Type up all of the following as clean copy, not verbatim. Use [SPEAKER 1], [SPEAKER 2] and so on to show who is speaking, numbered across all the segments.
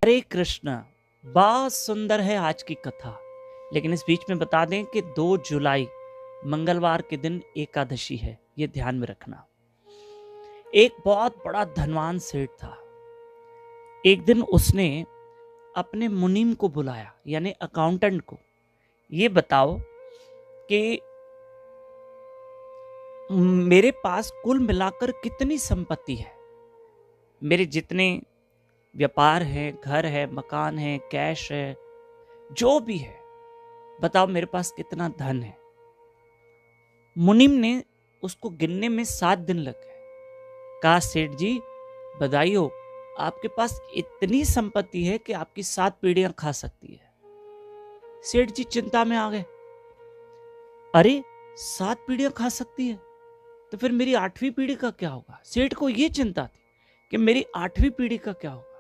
[SPEAKER 1] हरे कृष्ण। बहुत सुंदर है आज की कथा। लेकिन इस बीच में बता दें कि 2 जुलाई मंगलवार के दिन एकादशी है, ये ध्यान में रखना। एक बहुत बड़ा धनवान सेठ था। एक दिन उसने अपने मुनीम को बुलाया, यानी अकाउंटेंट को। ये बताओ कि मेरे पास कुल मिलाकर कितनी संपत्ति है, मेरे जितने व्यापार है, घर है, मकान है, कैश है, जो भी है, बताओ मेरे पास कितना धन है। मुनीम ने उसको गिनने में 7 दिन लग गए। कहा, सेठ जी बधाई हो, आपके पास इतनी संपत्ति है कि आपकी 7 पीढ़ियां खा सकती है। सेठ जी चिंता में आ गए। अरे 7 पीढ़ियां खा सकती है तो फिर मेरी 8वीं पीढ़ी का क्या होगा। सेठ को यह चिंता थी कि मेरी 8वीं पीढ़ी का क्या होगा।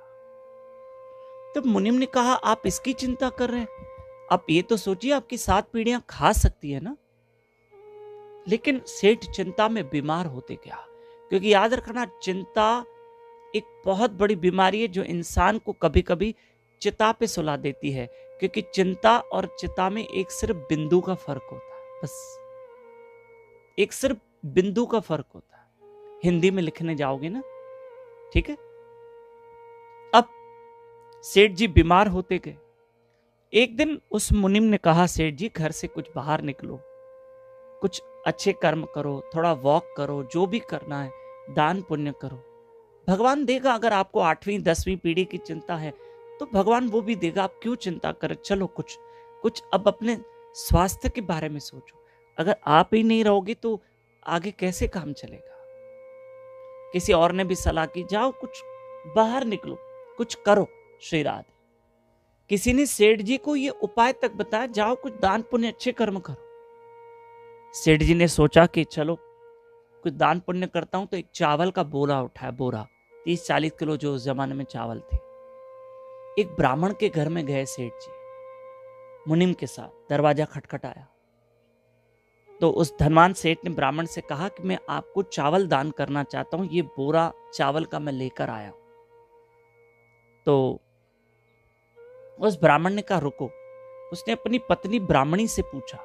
[SPEAKER 1] तब मुनीम ने कहा, आप इसकी चिंता कर रहे हैं, आप ये तो सोचिए आपकी 7 पीढ़ियां खा सकती है ना। लेकिन सेठ चिंता में बीमार होते गया, क्योंकि याद रखना, चिंता एक बहुत बड़ी बीमारी है जो इंसान को कभी कभी चिता पे सुला देती है। क्योंकि चिंता और चिता में एक सिर्फ बिंदु का फर्क होता है, बस एक सिर्फ बिंदु का फर्क होता है। हिंदी में लिखने जाओगे ना, ठीक है। अब सेठ जी बीमार होते गए। एक दिन उस मुनीम ने कहा, सेठ जी घर से कुछ बाहर निकलो, कुछ अच्छे कर्म करो, थोड़ा वॉक करो, जो भी करना है, दान पुण्य करो, भगवान देगा। अगर आपको 8वीं 10वीं पीढ़ी की चिंता है तो भगवान वो भी देगा, आप क्यों चिंता करें। चलो कुछ कुछ अब अपने स्वास्थ्य के बारे में सोचो। अगर आप ही नहीं रहोगे तो आगे कैसे काम चलेगा। किसी और ने भी सलाह की, जाओ कुछ बाहर निकलो, कुछ करो श्री राधे। किसी ने सेठ जी को ये उपाय तक बताया, जाओ कुछ दान पुण्य अच्छे कर्म करो। सेठ जी ने सोचा कि चलो कुछ दान पुण्य करता हूं, तो एक चावल का बोरा उठाया, बोरा 30-40 किलो जो उस जमाने में चावल थे। एक ब्राह्मण के घर में गए सेठ जी मुनीम के साथ। दरवाजा खटखटाया तो उस धनवान सेठ ने ब्राह्मण से कहा कि मैं आपको चावल दान करना चाहता हूं, ये बोरा चावल का मैं लेकर आया। तो उस ब्राह्मण ने कहा, रुको। उसने अपनी पत्नी ब्राह्मणी से पूछा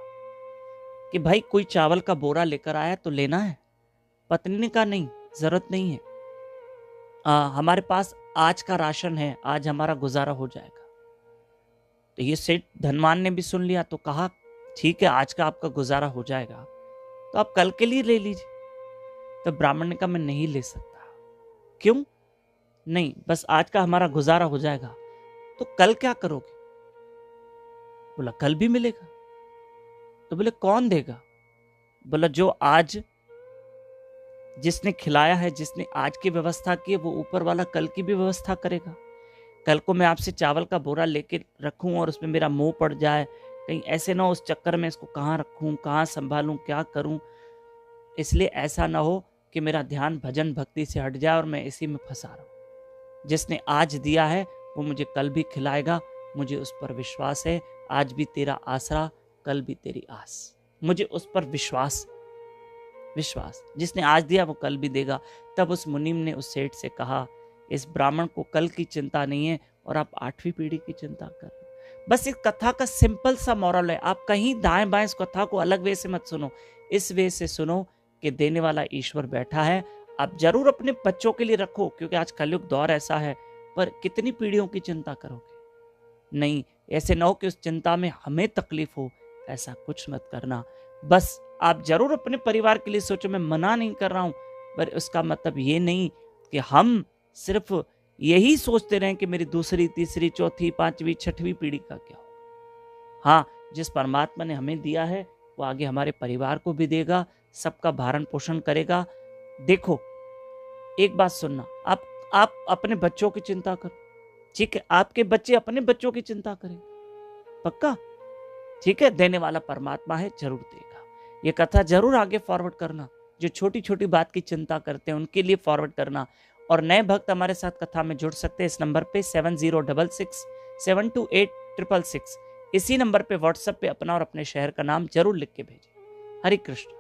[SPEAKER 1] कि भाई कोई चावल का बोरा लेकर आया तो लेना है। पत्नी ने कहा, नहीं, जरूरत नहीं है, हमारे पास आज का राशन है, आज हमारा गुजारा हो जाएगा। तो ये सेठ धनवान ने भी सुन लिया, तो कहा, ठीक है, आज का आपका गुजारा हो जाएगा तो आप कल के लिए ले लीजिए। तो ब्राह्मण ने कहा, मैं नहीं ले सकता। क्यों नहीं, बस आज का हमारा गुजारा हो जाएगा। तो कल क्या करोगे। बोला, कल भी मिलेगा। तो बोले, कौन देगा। बोला, जो आज जिसने खिलाया है, जिसने आज की व्यवस्था की है, वो ऊपर वाला कल की भी व्यवस्था करेगा। कल को मैं आपसे चावल का बोरा लेके रखूं और उसमें मेरा मुंह पड़ जाए, कहीं ऐसे ना हो उस चक्कर में इसको कहाँ रखूं, कहाँ संभालूं, क्या करूं। इसलिए ऐसा ना हो कि मेरा ध्यान भजन भक्ति से हट जाए और मैं इसी में फंसा रहूं। जिसने आज दिया है वो मुझे कल भी खिलाएगा, मुझे उस पर विश्वास है। आज भी तेरा आसरा, कल भी तेरी आस, मुझे उस पर विश्वास। जिसने आज दिया वो कल भी देगा। तब उस मुनीम ने उस सेठ से कहा, इस ब्राह्मण को कल की चिंता नहीं है और आप 8वीं पीढ़ी की चिंता कर रहे हो। बस इस कथा का सिंपल सा मॉरल है, आप कहीं दाएं बाएं इस कथा को अलग वे से मत सुनो, इस वे से सुनो कि देने वाला ईश्वर बैठा है। आप जरूर अपने बच्चों के लिए रखो, क्योंकि आज कलयुग दौर ऐसा है, पर कितनी पीढ़ियों की चिंता करोगे। नहीं, ऐसे ना हो कि उस चिंता में हमें तकलीफ हो, ऐसा कुछ मत करना। बस आप जरूर अपने परिवार के लिए सोचो, मैं मना नहीं कर रहा हूं, पर उसका मतलब ये नहीं कि हम सिर्फ यही सोचते रहें कि मेरी 2री, 3री, 4थी, 5वीं, 6वीं पीढ़ी का क्या होगा। हाँ, जिस परमात्मा ने हमें दिया है वो आगे हमारे परिवार को भी देगा, सबका भरण पोषण करेगा। देखो, एक बात सुनना, आप अपने बच्चों की चिंता करो, ठीक है, आपके बच्चे अपने बच्चों की चिंता करें, पक्का, ठीक है। देने वाला परमात्मा है, जरूर देगा। ये कथा जरूर आगे फॉरवर्ड करना, जो छोटी छोटी बात की चिंता करते हैं उनके लिए फॉरवर्ड करना। और नए भक्त हमारे साथ कथा में जुड़ सकते हैं इस नंबर पे 7066728666। इसी नंबर पे व्हाट्सएप पे अपना और अपने शहर का नाम जरूर लिख के भेजें। हरे कृष्ण।